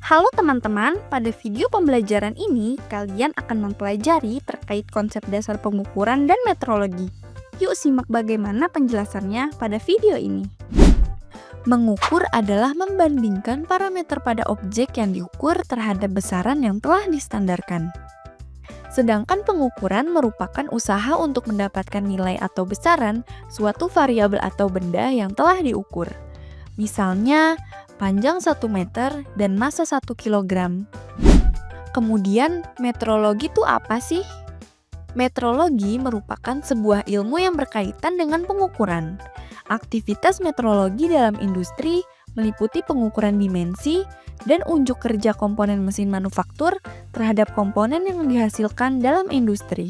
Halo teman-teman, pada video pembelajaran ini kalian akan mempelajari terkait konsep dasar pengukuran dan metrologi. Yuk simak bagaimana penjelasannya pada video ini. Mengukur adalah membandingkan parameter pada objek yang diukur terhadap besaran yang telah distandarkan. Sedangkan pengukuran merupakan usaha untuk mendapatkan nilai atau besaran suatu variabel atau benda yang telah diukur. Misalnya, panjang 1 meter dan massa 1 kilogram. Kemudian, metrologi itu apa sih? Metrologi merupakan sebuah ilmu yang berkaitan dengan pengukuran. Aktivitas metrologi dalam industri meliputi pengukuran dimensi dan unjuk kerja komponen mesin manufaktur terhadap komponen yang dihasilkan dalam industri.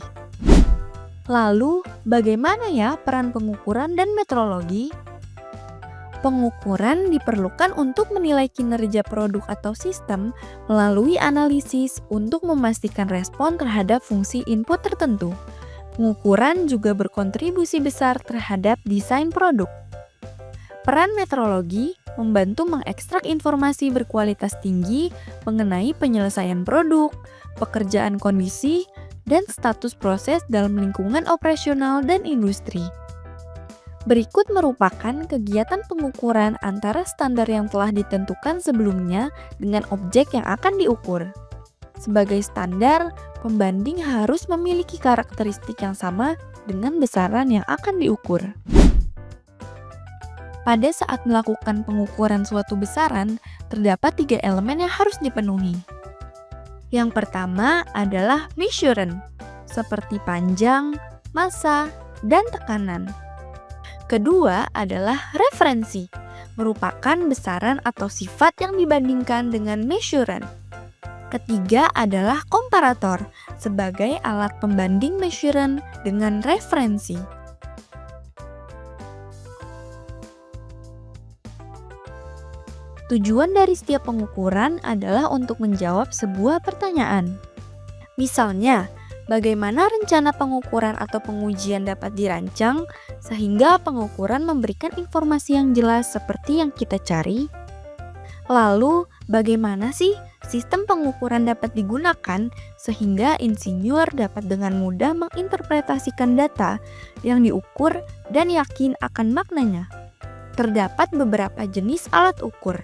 Lalu, bagaimana ya peran pengukuran dan metrologi? Pengukuran diperlukan untuk menilai kinerja produk atau sistem melalui analisis untuk memastikan respon terhadap fungsi input tertentu. Pengukuran juga berkontribusi besar terhadap desain produk. Peran metrologi membantu mengekstrak informasi berkualitas tinggi mengenai penyelesaian produk, pekerjaan kondisi, dan status proses dalam lingkungan operasional dan industri. Berikut merupakan kegiatan pengukuran antara standar yang telah ditentukan sebelumnya dengan objek yang akan diukur. Sebagai standar, pembanding harus memiliki karakteristik yang sama dengan besaran yang akan diukur. Pada saat melakukan pengukuran suatu besaran, terdapat 3 elemen yang harus dipenuhi. Yang pertama adalah measurement, seperti panjang, massa, dan tekanan. Kedua adalah referensi, merupakan besaran atau sifat yang dibandingkan dengan measurement. Ketiga adalah komparator, sebagai alat pembanding measurement dengan referensi. Tujuan dari setiap pengukuran adalah untuk menjawab sebuah pertanyaan. Misalnya, bagaimana rencana pengukuran atau pengujian dapat dirancang sehingga pengukuran memberikan informasi yang jelas seperti yang kita cari? Lalu, bagaimana sih sistem pengukuran dapat digunakan sehingga insinyur dapat dengan mudah menginterpretasikan data yang diukur dan yakin akan maknanya? Terdapat beberapa jenis alat ukur.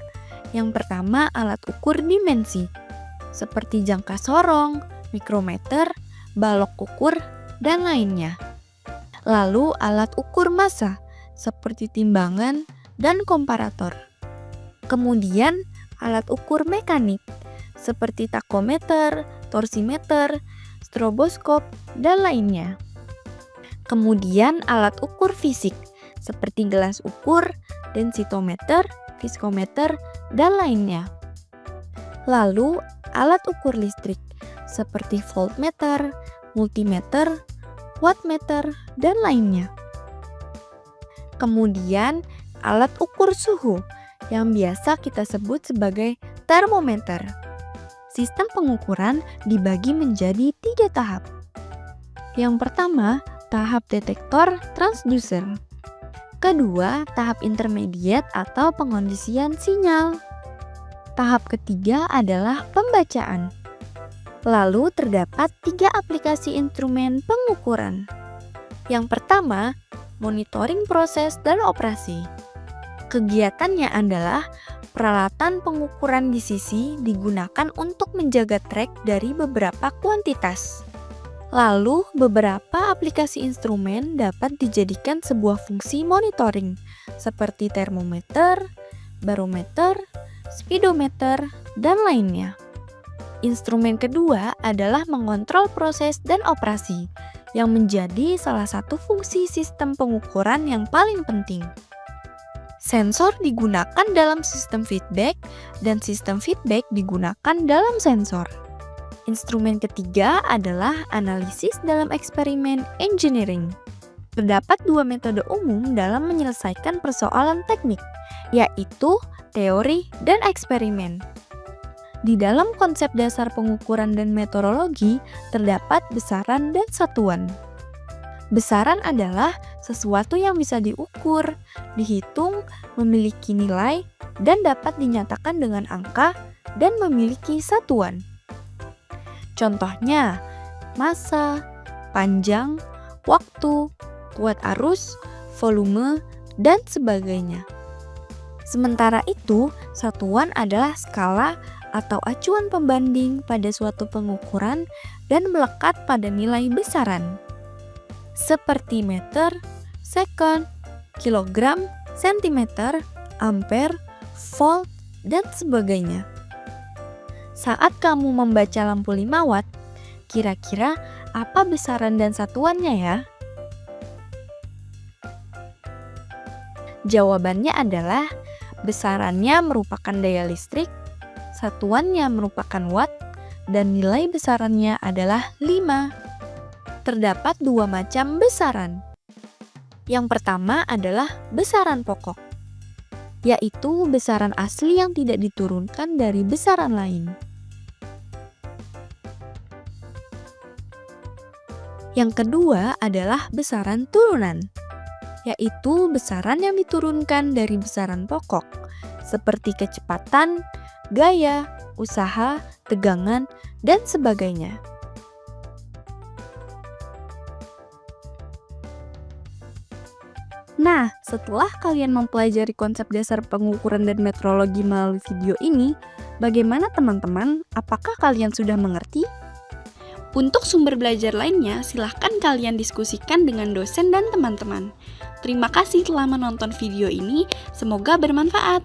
Yang pertama, alat ukur dimensi, seperti jangka sorong, mikrometer, balok ukur, dan lainnya. Lalu alat ukur massa, seperti timbangan dan komparator. Kemudian alat ukur mekanik, seperti takometer, torsimeter, stroboskop, dan lainnya. Kemudian alat ukur fisik, seperti gelas ukur, densitometer, viskometer, dan lainnya. Lalu alat ukur listrik, seperti voltmeter, multimeter, wattmeter, dan lainnya. Kemudian, alat ukur suhu yang biasa kita sebut sebagai termometer. Sistem pengukuran dibagi menjadi 3 tahap. Yang pertama, tahap detektor transducer. Kedua, tahap intermediate atau pengondisian sinyal. Tahap ketiga adalah pembacaan. Lalu terdapat 3 aplikasi instrumen pengukuran. Yang pertama, monitoring proses dan operasi. Kegiatannya adalah peralatan pengukuran di sisi digunakan untuk menjaga track dari beberapa kuantitas. Lalu, beberapa aplikasi instrumen dapat dijadikan sebuah fungsi monitoring, seperti termometer, barometer, speedometer, dan lainnya. Instrumen kedua adalah mengontrol proses dan operasi, yang menjadi salah satu fungsi sistem pengukuran yang paling penting. Sensor digunakan dalam sistem feedback, dan sistem feedback digunakan dalam sensor. Instrumen ketiga adalah analisis dalam eksperimen engineering. Terdapat 2 metode umum dalam menyelesaikan persoalan teknik, yaitu teori dan eksperimen. Di dalam konsep dasar pengukuran dan metrologi, terdapat besaran dan satuan. Besaran adalah sesuatu yang bisa diukur, dihitung, memiliki nilai, dan dapat dinyatakan dengan angka, dan memiliki satuan. Contohnya, massa, panjang, waktu, kuat arus, volume, dan sebagainya. Sementara itu, satuan adalah skala atau acuan pembanding pada suatu pengukuran dan melekat pada nilai besaran, seperti meter, second, kilogram, sentimeter, ampere, volt, dan sebagainya. Saat kamu membaca lampu 5 watt, kira-kira apa besaran dan satuannya ya? Jawabannya adalah besarannya merupakan daya listrik, satuannya merupakan watt, dan nilai besarannya adalah 5. Terdapat dua macam besaran. Yang pertama adalah besaran pokok, yaitu besaran asli yang tidak diturunkan dari besaran lain. Yang kedua adalah besaran turunan, yaitu besaran yang diturunkan dari besaran pokok, seperti kecepatan, gaya, usaha, tegangan, dan sebagainya. Nah, setelah kalian mempelajari konsep dasar pengukuran dan metrologi melalui video ini, bagaimana teman-teman? Apakah kalian sudah mengerti? Untuk sumber belajar lainnya, silahkan kalian diskusikan dengan dosen dan teman-teman. Terima kasih telah menonton video ini, semoga bermanfaat.